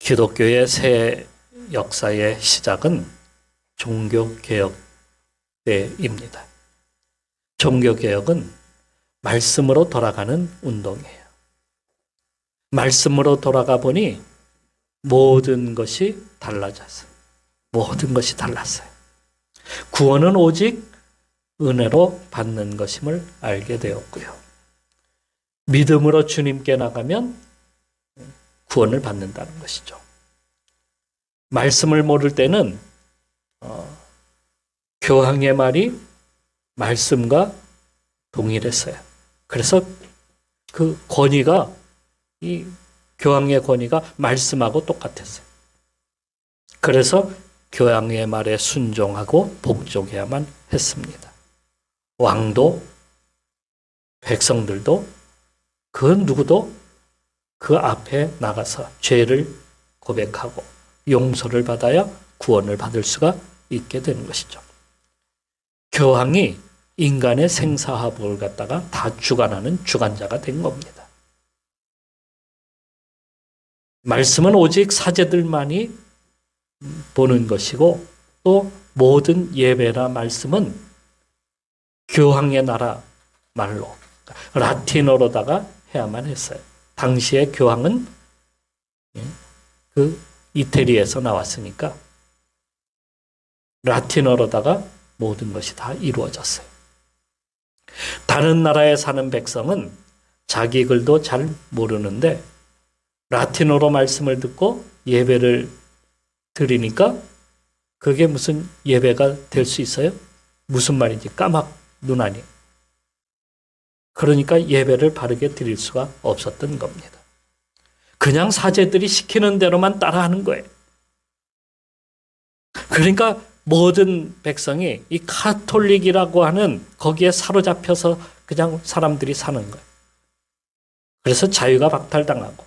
기독교의 새 역사의 시작은 종교개혁 때입니다. 종교개혁은 말씀으로 돌아가는 운동이에요. 말씀으로 돌아가 보니 모든 것이 달라졌어요. 모든 것이 달랐어요. 구원은 오직 은혜로 받는 것임을 알게 되었고요. 믿음으로 주님께 나가면 구원을 받는다는 것이죠. 말씀을 모를 때는 교황의 말이 말씀과 동일했어요. 그래서 그 권위가 이 교황의 권위가 말씀하고 똑같았어요. 그래서 교황의 말에 순종하고 복종해야만 했습니다. 왕도 백성들도 그 누구도 그 앞에 나가서 죄를 고백하고 용서를 받아야 구원을 받을 수가 있게 되는 것이죠. 교황이 인간의 생사화복을 갖다가 다 주관하는 주관자가 된 겁니다. 말씀은 오직 사제들만이 보는 것이고 또 모든 예배나 말씀은 교황의 나라 말로 라틴어로다가 해야만 했어요. 당시의 교황은 그 이태리에서 나왔으니까 라틴어로다가 모든 것이 다 이루어졌어요. 다른 나라에 사는 백성은 자기 글도 잘 모르는데 라틴어로 말씀을 듣고 예배를 드리니까 그게 무슨 예배가 될 수 있어요? 무슨 말인지 까막 눈아니. 그러니까 예배를 바르게 드릴 수가 없었던 겁니다. 그냥 사제들이 시키는 대로만 따라하는 거예요. 그러니까 모든 백성이 이 카톨릭이라고 하는 거기에 사로잡혀서 그냥 사람들이 사는 거예요. 그래서 자유가 박탈당하고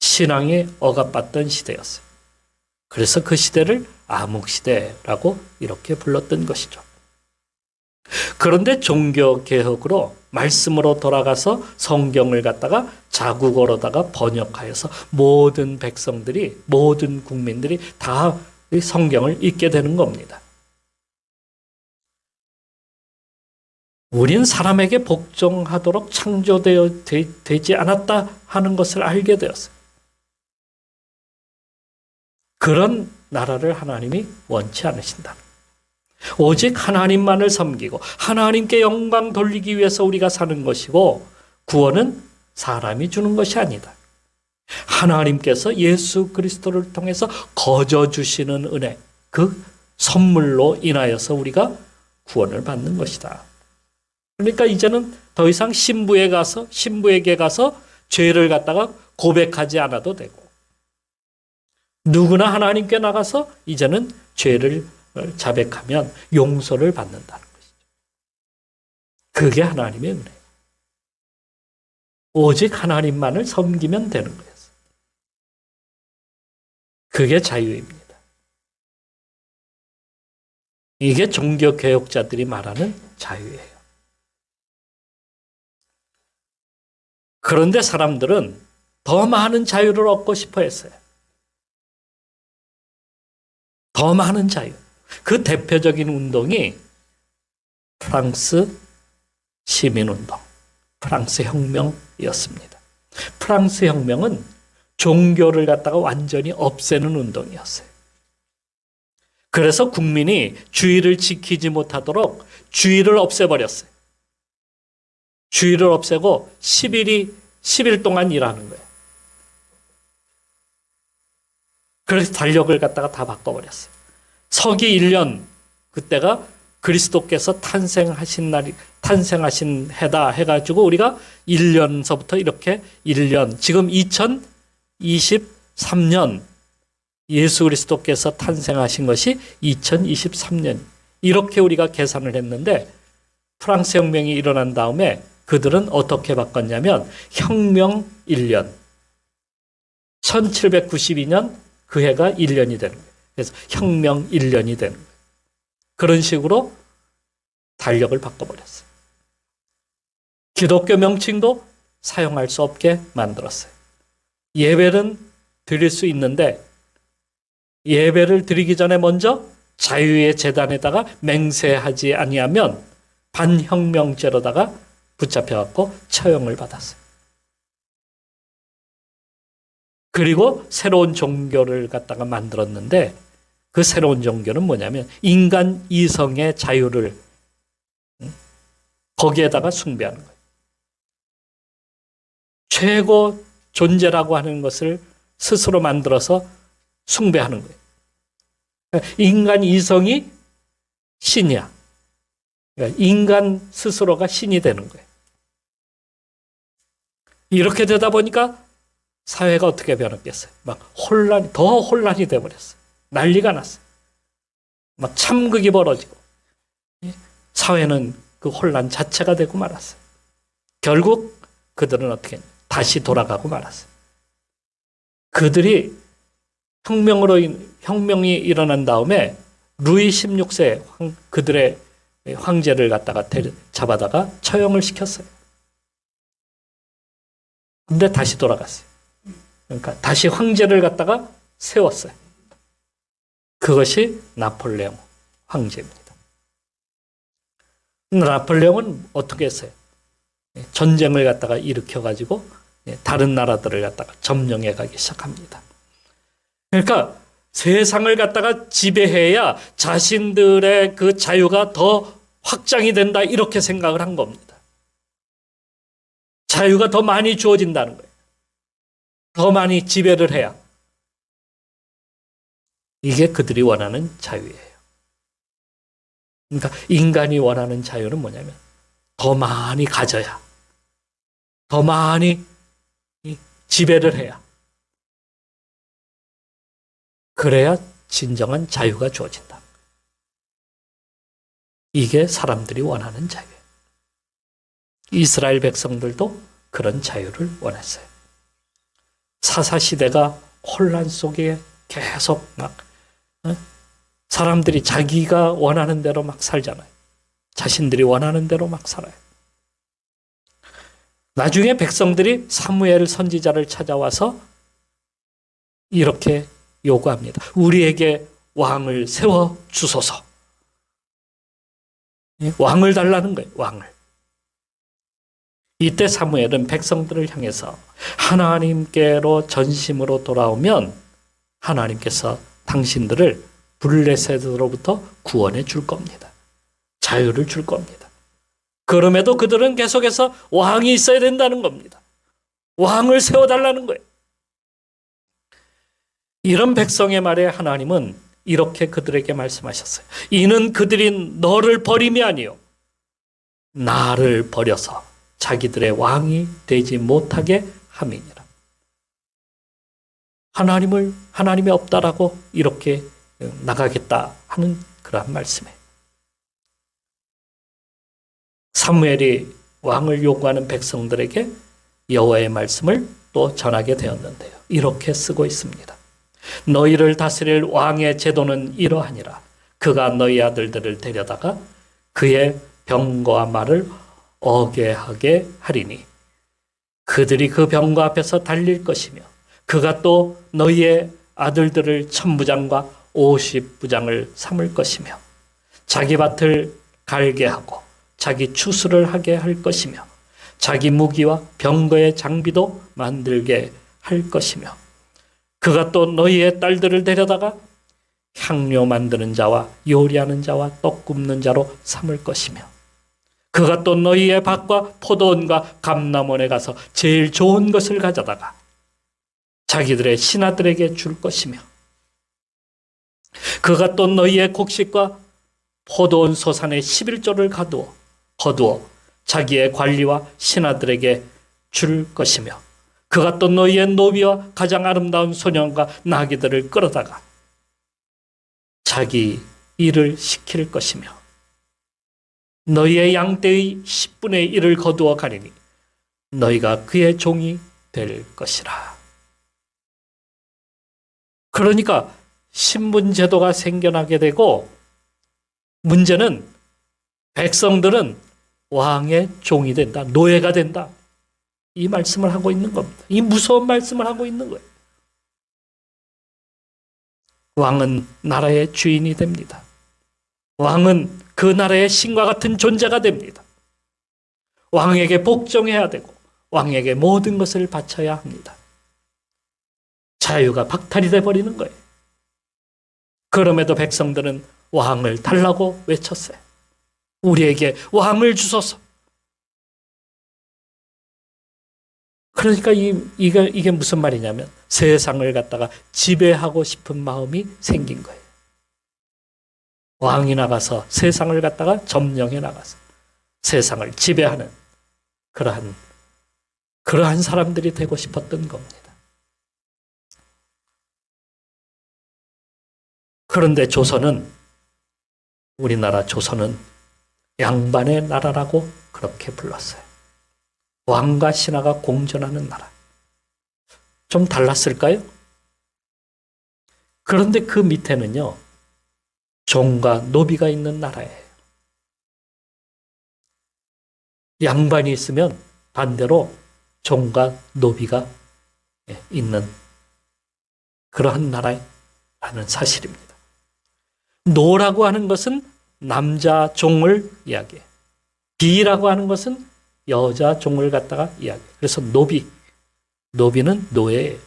신앙이 억압받던 시대였어요. 그래서 그 시대를 암흑시대라고 이렇게 불렀던 것이죠. 그런데 종교개혁으로 말씀으로 돌아가서 성경을 갖다가 자국어로다가 번역하여서 모든 백성들이, 모든 국민들이 다 성경을 읽게 되는 겁니다. 우린 사람에게 복종하도록 창조되지 않았다 하는 것을 알게 되었어요. 그런 나라를 하나님이 원치 않으신다. 오직 하나님만을 섬기고 하나님께 영광 돌리기 위해서 우리가 사는 것이고 구원은 사람이 주는 것이 아니다. 하나님께서 예수 그리스도를 통해서 거저 주시는 은혜, 그 선물로 인하여서 우리가 구원을 받는 것이다. 그러니까 이제는 더 이상 신부에게 가서 죄를 갖다가 고백하지 않아도 되고 누구나 하나님께 나가서 이제는 죄를 자백하면 용서를 받는다는 것이죠. 그게 하나님의 은혜. 오직 하나님만을 섬기면 되는 거예요. 그게 자유입니다. 이게 종교개혁자들이 말하는 자유예요. 그런데 사람들은 더 많은 자유를 얻고 싶어 했어요. 더 많은 자유. 그 대표적인 운동이 프랑스 시민운동, 프랑스 혁명이었습니다. 프랑스 혁명은 종교를 갖다가 완전히 없애는 운동이었어요. 그래서 국민이 주의를 지키지 못하도록 주의를 없애버렸어요. 주의를 없애고 10일 동안 일하는 거예요. 그래서 달력을 갖다가 다 바꿔버렸어요. 서기 1년, 그때가 그리스도께서 탄생하신 해다 해가지고 우리가 1년서부터 이렇게 1년, 지금 2023년 예수 그리스도께서 탄생하신 것이 2023년. 이렇게 우리가 계산을 했는데 프랑스 혁명이 일어난 다음에 그들은 어떻게 바꿨냐면 혁명 1년. 1792년 그 해가 1년이 되는 거예요. 그래서 혁명 1년이 되는 거예요. 그런 식으로 달력을 바꿔버렸어요. 기독교 명칭도 사용할 수 없게 만들었어요. 예배는 드릴 수 있는데 예배를 드리기 전에 먼저 자유의 제단에다가 맹세하지 아니하면 반혁명죄로다가 붙잡혀갖고 처형을 받았어요. 그리고 새로운 종교를 갖다가 만들었는데 그 새로운 종교는 뭐냐면 인간 이성의 자유를 거기에다가 숭배하는 거예요. 최고 존재라고 하는 것을 스스로 만들어서 숭배하는 거예요. 인간 이성이 신이야. 그러니까 인간 스스로가 신이 되는 거예요. 이렇게 되다 보니까 사회가 어떻게 변했겠어요? 막 더 혼란이 돼버렸어요. 난리가 났어요. 막 참극이 벌어지고 사회는 그 혼란 자체가 되고 말았어요. 결국 그들은 어떻게 했냐? 다시 돌아가고 말았어요. 그들이 혁명이 일어난 다음에 루이 16세 그들의 황제를 갖다가 잡아다가 처형을 시켰어요. 근데 다시 돌아갔어요. 그러니까 다시 황제를 갖다가 세웠어요. 그것이 나폴레옹 황제입니다. 나폴레옹은 어떻게 했어요? 전쟁을 갖다가 일으켜가지고 다른 나라들을 갖다가 점령해 가기 시작합니다. 그러니까 세상을 갖다가 지배해야 자신들의 그 자유가 더 확장이 된다 이렇게 생각을 한 겁니다. 자유가 더 많이 주어진다는 거예요. 더 많이 지배를 해야. 이게 그들이 원하는 자유예요. 그러니까 인간이 원하는 자유는 뭐냐면 더 많이 가져야, 더 많이 지배를 해야. 그래야 진정한 자유가 주어진다. 이게 사람들이 원하는 자유예요. 이스라엘 백성들도 그런 자유를 원했어요. 사사시대가 혼란 속에 계속 막 사람들이 자기가 원하는 대로 막 살잖아요. 자신들이 원하는 대로 막 살아요. 나중에 백성들이 사무엘 선지자를 찾아와서 이렇게 요구합니다. 우리에게 왕을 세워 주소서. 왕을 달라는 거예요. 왕을. 이때 사무엘은 백성들을 향해서 하나님께로 전심으로 돌아오면 하나님께서 당신들을 블레셋으로부터 구원해 줄 겁니다. 자유를 줄 겁니다. 그럼에도 그들은 계속해서 왕이 있어야 된다는 겁니다. 왕을 세워달라는 거예요. 이런 백성의 말에 하나님은 이렇게 그들에게 말씀하셨어요. 이는 그들이 너를 버림이 아니요 나를 버려서 자기들의 왕이 되지 못하게 함이니라. 하나님이 없다라고 이렇게 나가겠다 하는 그러한 말씀이에요. 사무엘이 왕을 요구하는 백성들에게 여호와의 말씀을 또 전하게 되었는데요. 이렇게 쓰고 있습니다. 너희를 다스릴 왕의 제도는 이러하니라. 그가 너희 아들들을 데려다가 그의 병거와 말을 어게하게 하리니 그들이 그 병거 앞에서 달릴 것이며 그가 또 너희의 아들들을 천부장과 50부장을 삼을 것이며 자기 밭을 갈게 하고 자기 추수를 하게 할 것이며 자기 무기와 병거의 장비도 만들게 할 것이며 그가 또 너희의 딸들을 데려다가 향료 만드는 자와 요리하는 자와 떡 굽는 자로 삼을 것이며 그가 또 너희의 밭과 포도원과 감람원에 가서 제일 좋은 것을 가져다가 자기들의 신하들에게 줄 것이며 그가 또 너희의 곡식과 포도원 소산의 11조를 거두어 자기의 관리와 신하들에게 줄 것이며 그가 또 너희의 노비와 가장 아름다운 소년과 나귀들을 끌어다가 자기 일을 시킬 것이며 너희의 양떼의 10분의 1을 거두어 가리니 너희가 그의 종이 될 것이라. 그러니까 신분제도가 생겨나게 되고 문제는 백성들은 왕의 종이 된다. 노예가 된다. 이 말씀을 하고 있는 겁니다. 이 무서운 말씀을 하고 있는 거예요. 왕은 나라의 주인이 됩니다. 왕은 그 나라의 신과 같은 존재가 됩니다. 왕에게 복종해야 되고 왕에게 모든 것을 바쳐야 합니다. 자유가 박탈이 돼버리는 거예요. 그럼에도 백성들은 왕을 달라고 외쳤어요. 우리에게 왕을 주소서. 그러니까 이게 무슨 말이냐면 세상을 갖다가 지배하고 싶은 마음이 생긴 거예요. 왕이 나가서 세상을 갖다가 점령해 나가서 세상을 지배하는 그러한 사람들이 되고 싶었던 겁니다. 그런데 우리나라 조선은 양반의 나라라고 그렇게 불렀어요. 왕과 신하가 공존하는 나라. 좀 달랐을까요? 그런데 그 밑에는요, 종과 노비가 있는 나라예요. 양반이 있으면 반대로 종과 노비가 있는 그러한 나라라는 사실입니다. 노라고 하는 것은 남자 종을 이야기해요. 비라고 하는 것은 여자 종을 갖다가 이야기해요. 그래서 노비는 노예예요.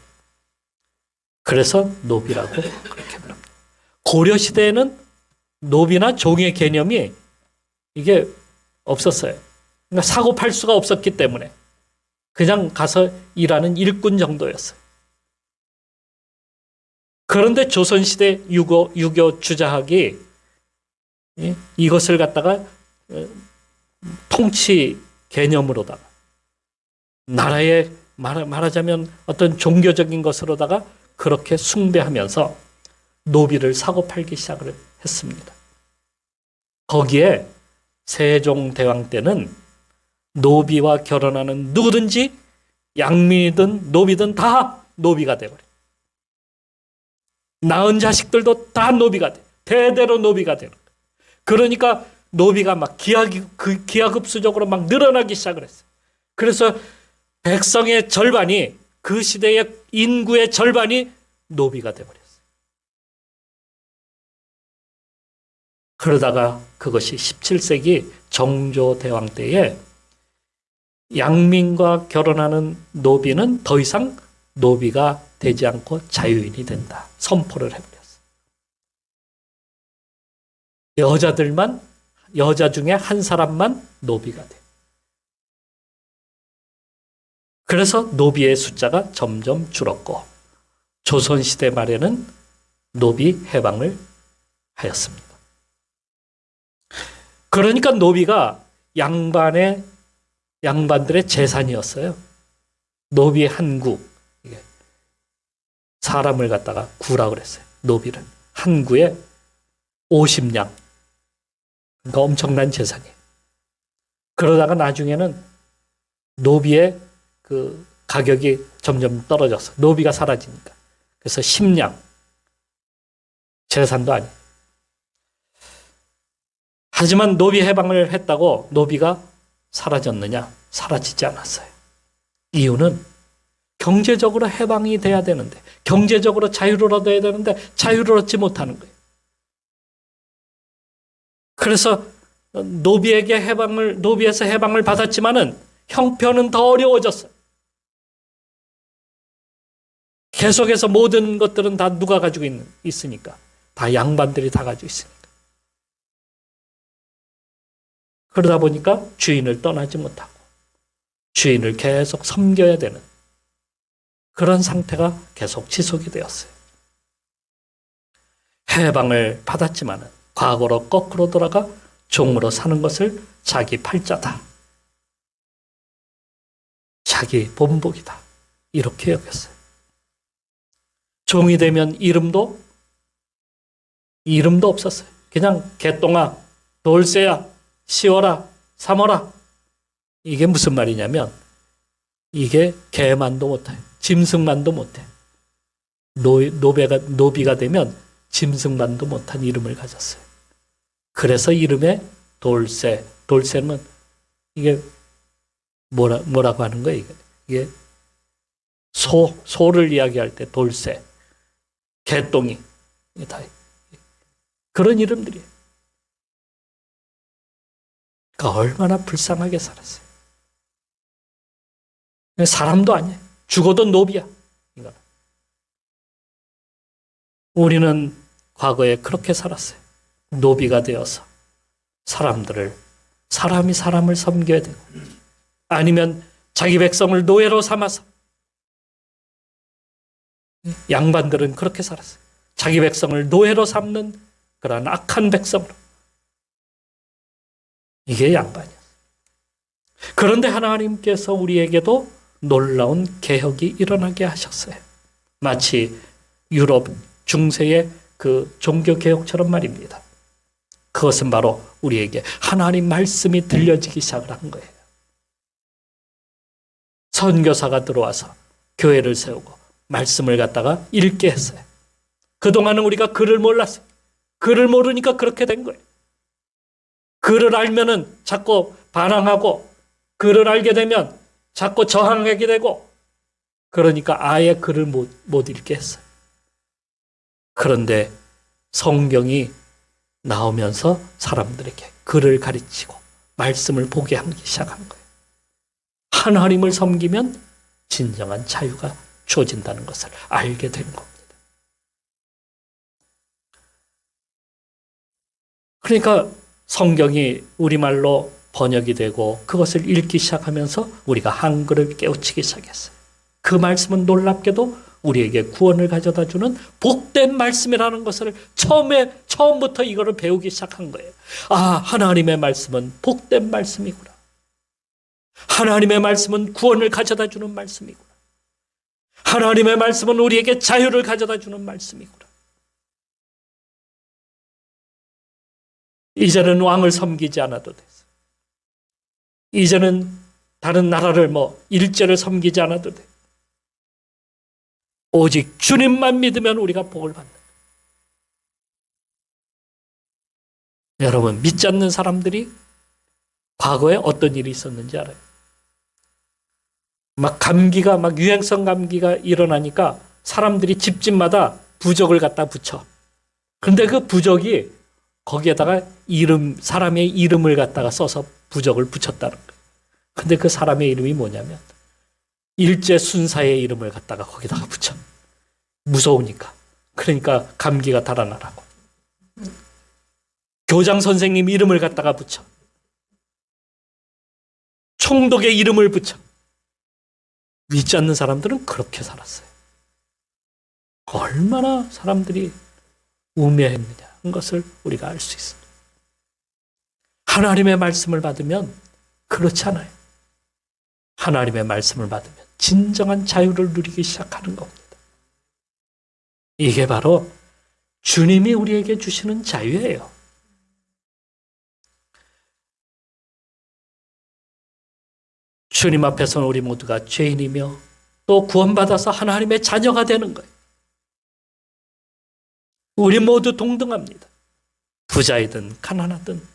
그래서 노비라고 그렇게 부릅니다. 고려시대에는 노비나 종의 개념이 이게 없었어요. 그러니까 사고 팔 수가 없었기 때문에 그냥 가서 일하는 일꾼 정도였어요. 그런데 조선시대 유교 주자학이 이것을 갖다가 통치 개념으로다가 나라의 말하자면 어떤 종교적인 것으로다가 그렇게 숭배하면서 노비를 사고 팔기 시작을 했습니다. 거기에 세종대왕 때는 노비와 결혼하는 누구든지 양민이든 노비든 다 노비가 되어버려요. 낳은 자식들도 다 노비가 돼. 대대로 노비가 되는 거예요. 그러니까 노비가 막 기하급수적으로 막 늘어나기 시작을 했어요. 그래서 백성의 절반이 그 시대의 인구의 절반이 노비가 되어버렸어요. 그러다가 그것이 17세기 정조대왕 때에 양민과 결혼하는 노비는 더 이상 노비가 되지 않고 자유인이 된다. 선포를 해버렸어요. 여자 중에 한 사람만 노비가 돼요. 그래서 노비의 숫자가 점점 줄었고 조선시대 말에는 노비 해방을 하였습니다. 그러니까 노비가 양반들의 재산이었어요. 노비 한 구, 사람을 갖다가 구라고 그랬어요. 노비를 한 구에 50냥. 그러니까 엄청난 재산이에요. 그러다가 나중에는 노비의 그 가격이 점점 떨어졌어. 노비가 사라지니까. 그래서 10냥. 재산도 아니에요. 하지만 노비 해방을 했다고 노비가 사라졌느냐? 사라지지 않았어요. 이유는 경제적으로 해방이 돼야 되는데, 경제적으로 자유를 얻어야 되는데 자유를 얻지 못하는 거예요. 그래서 노비에서 해방을 받았지만은 형편은 더 어려워졌어요. 계속해서 모든 것들은 다 누가 가지고 있으니까. 다 양반들이 다 가지고 있으니까. 그러다 보니까 주인을 떠나지 못하고 주인을 계속 섬겨야 되는 그런 상태가 계속 지속이 되었어요. 해방을 받았지만 과거로 거꾸로 돌아가 종으로 사는 것을 자기 팔자다. 자기 본복이다. 이렇게 여겼어요. 종이 되면 이름도 없었어요. 그냥 개똥아, 돌쇠야, 시어라, 삼어라. 이게 무슨 말이냐면 이게 개만도 못해. 짐승만도 못해. 노비가 되면 짐승만도 못한 이름을 가졌어요. 그래서 이름에 돌쇠. 돌쇠는 이게 뭐라고 하는 거예요? 이게 소를 이야기할 때 돌쇠. 개똥이. 다 그런 이름들이에요. 그러니까 얼마나 불쌍하게 살았어요. 사람도 아니에요. 죽어도 노비야. 이거는. 우리는 과거에 그렇게 살았어요. 노비가 되어서 사람이 사람을 섬겨야 되고, 아니면 자기 백성을 노예로 삼아서, 양반들은 그렇게 살았어요. 자기 백성을 노예로 삼는 그러한 악한 백성으로. 이게 양반이었어요. 그런데 하나님께서 우리에게도 놀라운 개혁이 일어나게 하셨어요. 마치 유럽 중세의 그 종교개혁처럼 말입니다. 그것은 바로 우리에게 하나님 말씀이 들려지기 시작을 한 거예요. 선교사가 들어와서 교회를 세우고 말씀을 갖다가 읽게 했어요. 그동안은 우리가 글을 몰랐어요. 글을 모르니까 그렇게 된 거예요. 글을 알면은 자꾸 반항하고, 글을 알게 되면 자꾸 저항하게 되고, 그러니까 아예 글을 못 읽게 했어요. 그런데 성경이 나오면서 사람들에게 글을 가르치고 말씀을 보게 하기 시작한 거예요. 하나님을 섬기면 진정한 자유가 주어진다는 것을 알게 된 겁니다. 그러니까 성경이 우리말로 번역이 되고 그것을 읽기 시작하면서 우리가 한글을 깨우치기 시작했어요. 그 말씀은 놀랍게도 우리에게 구원을 가져다 주는 복된 말씀이라는 것을 처음부터 이거를 배우기 시작한 거예요. 아, 하나님의 말씀은 복된 말씀이구나. 하나님의 말씀은 구원을 가져다 주는 말씀이구나. 하나님의 말씀은 우리에게 자유를 가져다 주는 말씀이구나. 이제는 왕을 섬기지 않아도 됐어. 이제는 다른 나라를 일제를 섬기지 않아도 돼. 오직 주님만 믿으면 우리가 복을 받는 거예요. 여러분, 믿지 않는 사람들이 과거에 어떤 일이 있었는지 알아요? 유행성 감기가 일어나니까 사람들이 집집마다 부적을 갖다 붙여. 그런데 그 부적이 거기에다가 사람의 이름을 갖다가 써서 부적을 붙였다는 거예요. 근데 그 사람의 이름이 뭐냐면 일제 순사의 이름을 갖다가 거기다가 붙여. 무서우니까. 그러니까 감기가 달아나라고. 교장 선생님 이름을 갖다가 붙여. 총독의 이름을 붙여. 믿지 않는 사람들은 그렇게 살았어요. 얼마나 사람들이 우매했느냐 하는 것을 우리가 알 수 있습니다. 하나님의 말씀을 받으면 그렇지 않아요. 하나님의 말씀을 받으면 진정한 자유를 누리기 시작하는 겁니다. 이게 바로 주님이 우리에게 주시는 자유예요. 주님 앞에서는 우리 모두가 죄인이며 또 구원받아서 하나님의 자녀가 되는 거예요. 우리 모두 동등합니다. 부자이든 가난하든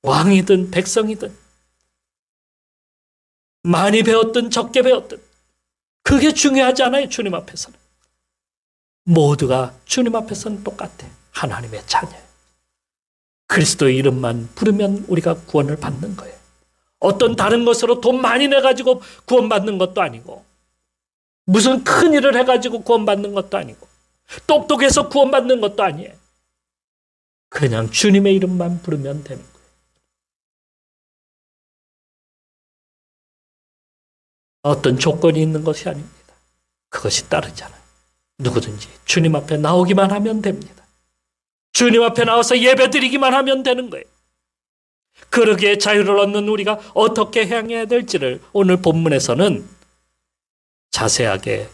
왕이든 백성이든 많이 배웠든 적게 배웠든 그게 중요하지 않아요. 주님 앞에서는. 모두가 주님 앞에서는 똑같아. 하나님의 자녀예요. 그리스도의 이름만 부르면 우리가 구원을 받는 거예요. 어떤 다른 것으로 돈 많이 내가지고 구원받는 것도 아니고, 무슨 큰 일을 해가지고 구원받는 것도 아니고, 똑똑해서 구원받는 것도 아니에요. 그냥 주님의 이름만 부르면 되는 거예요. 어떤 조건이 있는 것이 아닙니다. 그것이 따르잖아요. 누구든지 주님 앞에 나오기만 하면 됩니다. 주님 앞에 나와서 예배드리기만 하면 되는 거예요. 그러기에 자유를 얻는 우리가 어떻게 행해야 될지를 오늘 본문에서는 자세하게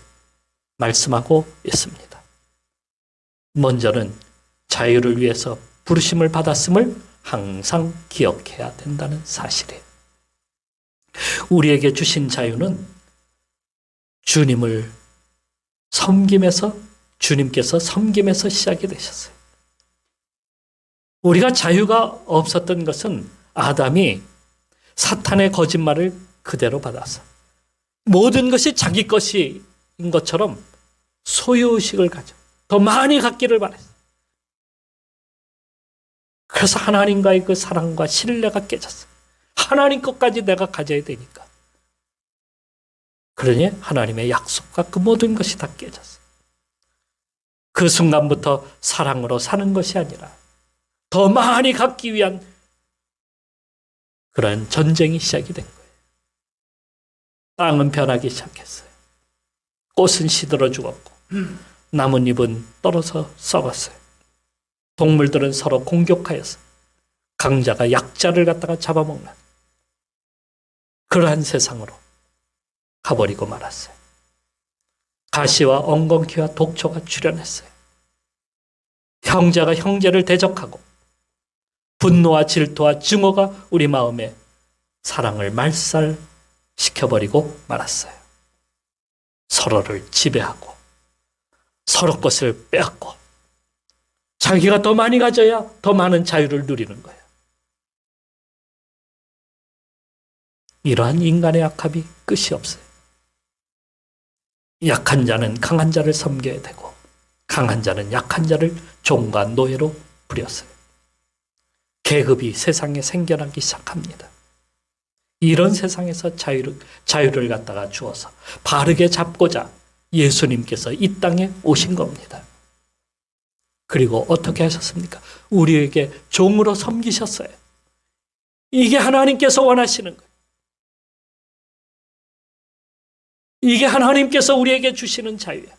말씀하고 있습니다. 먼저는 자유를 위해서 부르심을 받았음을 항상 기억해야 된다는 사실이에요. 우리에게 주신 자유는 주님께서 섬김에서 시작이 되셨어요. 우리가 자유가 없었던 것은 아담이 사탄의 거짓말을 그대로 받아서 모든 것이 자기 것인 것처럼 소유의식을 가져 더 많이 갖기를 바랬어요. 그래서 하나님과의 그 사랑과 신뢰가 깨졌어요. 하나님 것까지 내가 가져야 되니까. 그러니 하나님의 약속과 그 모든 것이 다 깨졌어요. 그 순간부터 사랑으로 사는 것이 아니라 더 많이 갖기 위한 그런 전쟁이 시작이 된 거예요. 땅은 변하기 시작했어요. 꽃은 시들어 죽었고 나뭇잎은 떨어져 썩었어요. 동물들은 서로 공격하여서 강자가 약자를 갖다가 잡아먹는 그러한 세상으로 가버리고 말았어요. 가시와 엉겅퀴와 독초가 출현했어요. 형제가 형제를 대적하고 분노와 질투와 증오가 우리 마음에 사랑을 말살시켜버리고 말았어요. 서로를 지배하고 서로 것을 빼앗고 자기가 더 많이 가져야 더 많은 자유를 누리는 거예요. 이러한 인간의 악함이 끝이 없어요. 약한 자는 강한 자를 섬겨야 되고 강한 자는 약한 자를 종과 노예로 부렸어요. 계급이 세상에 생겨나기 시작합니다. 이런 세상에서 자유를 갖다가 주어서 바르게 잡고자 예수님께서 이 땅에 오신 겁니다. 그리고 어떻게 하셨습니까? 우리에게 종으로 섬기셨어요. 이게 하나님께서 원하시는 거예요. 이게 하나님께서 우리에게 주시는 자유예요.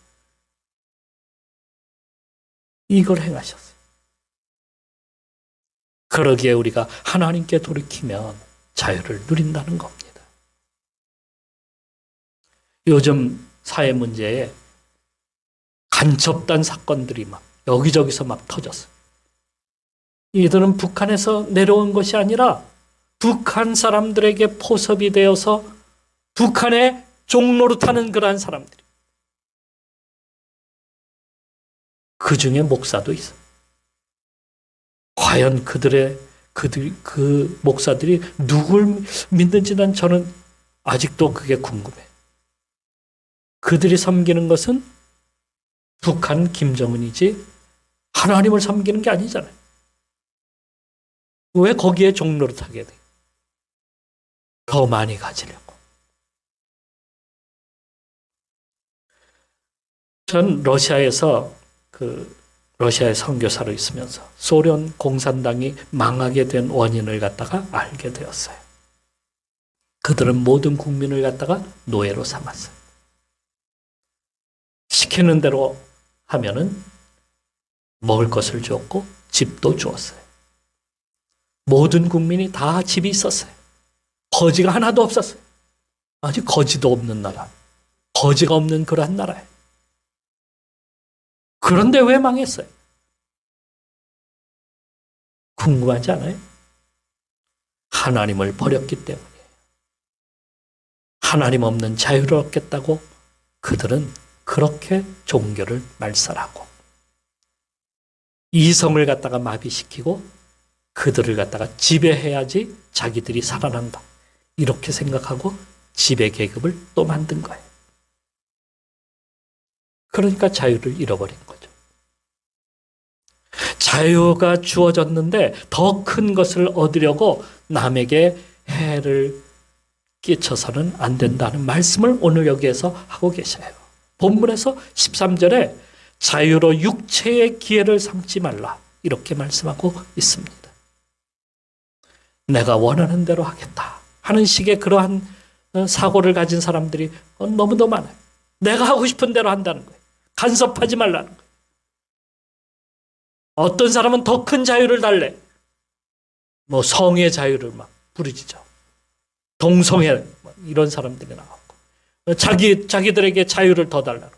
이걸 행하셨어요. 그러기에 우리가 하나님께 돌이키면 자유를 누린다는 겁니다. 요즘 사회 문제에 간첩단 사건들이 막 여기저기서 막 터졌어요. 이들은 북한에서 내려온 것이 아니라 북한 사람들에게 포섭이 되어서 북한의 종노릇하는 그러한 사람들이. 그 중에 목사도 있어요. 과연 그 목사들이 누굴 믿는지 저는 아직도 그게 궁금해요. 그들이 섬기는 것은 북한 김정은이지 하나님을 섬기는 게 아니잖아요. 왜 거기에 종노릇하게 돼요? 더 많이 가지려고. 전 러시아에서 러시아의 선교사로 있으면서 소련 공산당이 망하게 된 원인을 갖다가 알게 되었어요. 그들은 모든 국민을 갖다가 노예로 삼았어요. 시키는 대로 하면은 먹을 것을 주었고 집도 주었어요. 모든 국민이 다 집이 있었어요. 거지가 하나도 없었어요. 아직 거지도 없는 나라. 거지가 없는 그러한 나라예요. 그런데 왜 망했어요? 궁금하지 않아요? 하나님을 버렸기 때문이에요. 하나님 없는 자유를 얻겠다고 그들은 그렇게 종교를 말살하고 이성을 갖다가 마비시키고 그들을 갖다가 지배해야지 자기들이 살아난다. 이렇게 생각하고 지배 계급을 또 만든 거예요. 그러니까 자유를 잃어버린 거죠. 자유가 주어졌는데 더 큰 것을 얻으려고 남에게 해를 끼쳐서는 안 된다는 말씀을 오늘 여기에서 하고 계셔요. 본문에서 13절에 자유로 육체의 기회를 삼지 말라 이렇게 말씀하고 있습니다. 내가 원하는 대로 하겠다 하는 식의 그러한 사고를 가진 사람들이 너무도 많아요. 내가 하고 싶은 대로 한다는 거예요. 간섭하지 말라는 거예요. 어떤 사람은 더 큰 자유를 달래. 성의 자유를 막 부르짖어. 동성애 이런 사람들이 나왔고 자기들에게 자유를 더 달라고.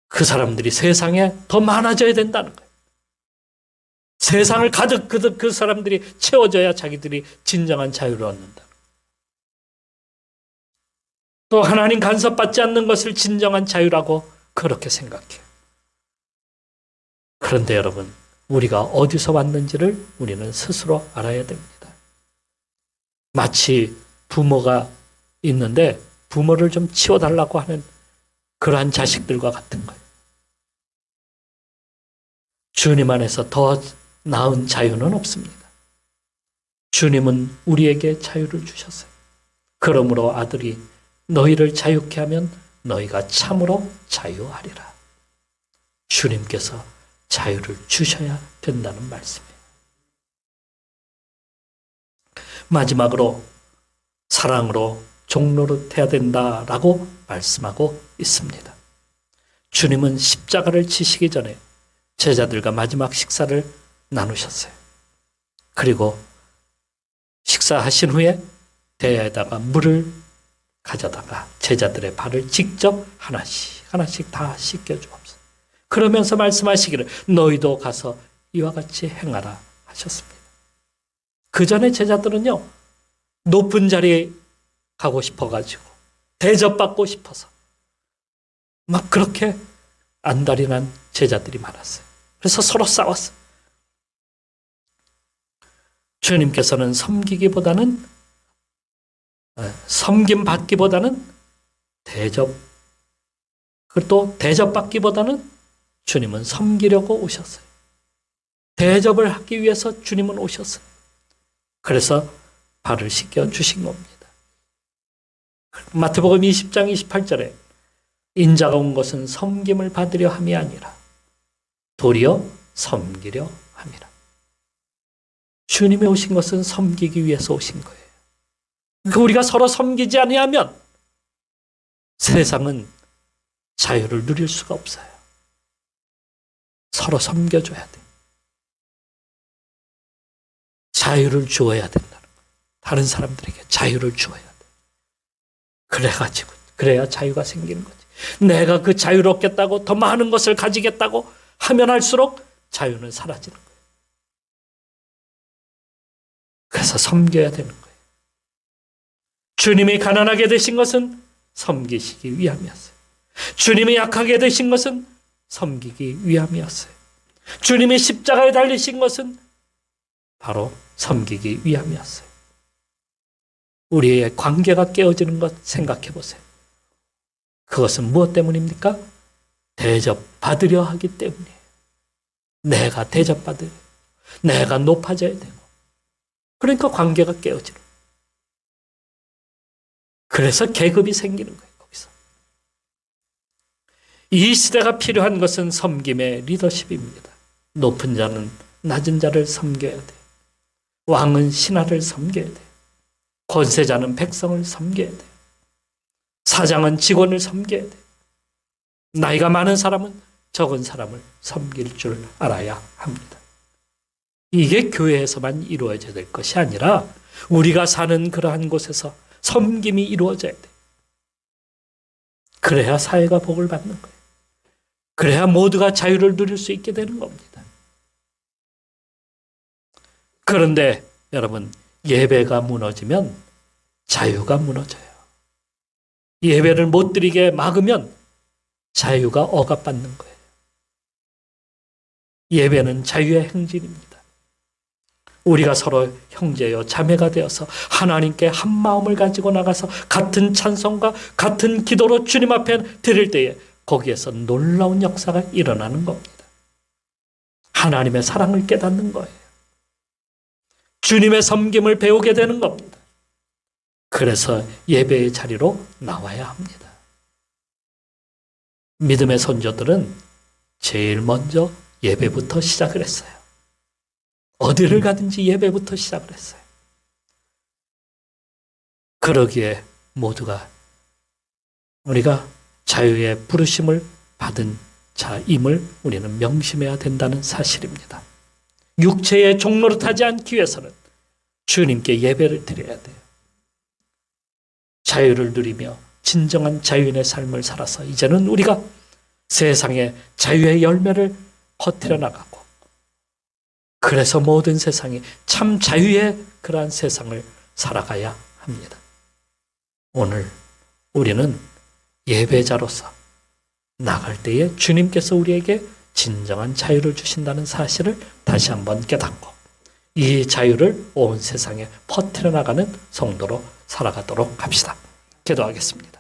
그 사람들이 세상에 더 많아져야 된다는 거예요. 세상을 가득 그 사람들이 채워져야 자기들이 진정한 자유를 얻는다. 또 하나님 간섭받지 않는 것을 진정한 자유라고 그렇게 생각해요. 그런데 여러분, 우리가 어디서 왔는지를 우리는 스스로 알아야 됩니다. 마치 부모가 있는데 부모를 좀 치워달라고 하는 그러한 자식들과 같은 거예요. 주님 안에서 더 나은 자유는 없습니다. 주님은 우리에게 자유를 주셨어요. 그러므로 아들이 너희를 자유케 하면 너희가 참으로 자유하리라. 주님께서 자유를 주셔야 된다는 말씀이에요. 마지막으로 사랑으로 종노릇해야 된다라고 말씀하고 있습니다. 주님은 십자가를 지시기 전에 제자들과 마지막 식사를 나누셨어요. 그리고 식사하신 후에 대야에다가 물을 가져다가 제자들의 발을 직접 하나씩 다 씻겨주옵소서. 그러면서 말씀하시기를 너희도 가서 이와 같이 행하라 하셨습니다. 그 전에 제자들은요, 높은 자리에 가고 싶어가지고 대접받고 싶어서 막 그렇게 안달이 난 제자들이 많았어요. 그래서 서로 싸웠어요. 주님께서는 섬김받기보다는 또 대접받기보다는 주님은 섬기려고 오셨어요. 대접을 하기 위해서 주님은 오셨어요. 그래서 발을 씻겨 주신 겁니다. 마태복음 20장 28절에 인자가 온 것은 섬김을 받으려 함이 아니라 도리어 섬기려 함이라. 주님이 오신 것은 섬기기 위해서 오신 거예요. 우리가 서로 섬기지 아니하면 세상은 자유를 누릴 수가 없어요. 서로 섬겨줘야 돼. 자유를 주어야 된다는 거예요. 다른 사람들에게 자유를 주어야 돼. 그래야 자유가 생기는 거지. 내가 그 자유를 얻겠다고 더 많은 것을 가지겠다고 하면 할수록 자유는 사라지는 거예요. 그래서 섬겨야 되는 거예요. 주님이 가난하게 되신 것은 섬기시기 위함이었어요. 주님이 약하게 되신 것은 섬기기 위함이었어요. 주님이 십자가에 달리신 것은 바로 섬기기 위함이었어요. 우리의 관계가 깨어지는 것 생각해 보세요. 그것은 무엇 때문입니까? 대접받으려 하기 때문이에요. 내가 대접받으려, 내가 높아져야 되고, 그러니까 관계가 깨어지는 거예요. 그래서 계급이 생기는 거예요. 거기서. 이 시대가 필요한 것은 섬김의 리더십입니다. 높은 자는 낮은 자를 섬겨야 돼. 왕은 신하를 섬겨야 돼. 권세자는 백성을 섬겨야 돼. 사장은 직원을 섬겨야 돼. 나이가 많은 사람은 적은 사람을 섬길 줄 알아야 합니다. 이게 교회에서만 이루어져야 될 것이 아니라 우리가 사는 그러한 곳에서 섬김이 이루어져야 돼. 그래야 사회가 복을 받는 거예요. 그래야 모두가 자유를 누릴 수 있게 되는 겁니다. 그런데 여러분, 예배가 무너지면 자유가 무너져요. 예배를 못 드리게 막으면 자유가 억압받는 거예요. 예배는 자유의 행진입니다. 우리가 서로 형제요 자매가 되어서 하나님께 한 마음을 가지고 나가서 같은 찬송과 같은 기도로 주님 앞에 드릴 때에 거기에서 놀라운 역사가 일어나는 겁니다. 하나님의 사랑을 깨닫는 거예요. 주님의 섬김을 배우게 되는 겁니다. 그래서 예배의 자리로 나와야 합니다. 믿음의 선조들은 제일 먼저 예배부터 시작을 했어요. 어디를 가든지 예배부터 시작을 했어요. 그러기에 모두가 우리가 자유의 부르심을 받은 자임을 우리는 명심해야 된다는 사실입니다. 육체의 종노릇하지 않기 위해서는 주님께 예배를 드려야 돼요. 자유를 누리며 진정한 자유인의 삶을 살아서 이제는 우리가 세상에 자유의 열매를 퍼뜨려 나가고, 그래서 모든 세상이 참 자유의 그러한 세상을 살아가야 합니다. 오늘 우리는 예배자로서 나갈 때에 주님께서 우리에게 진정한 자유를 주신다는 사실을 다시 한번 깨닫고 이 자유를 온 세상에 퍼뜨려 나가는 성도로 살아가도록 합시다. 기도하겠습니다.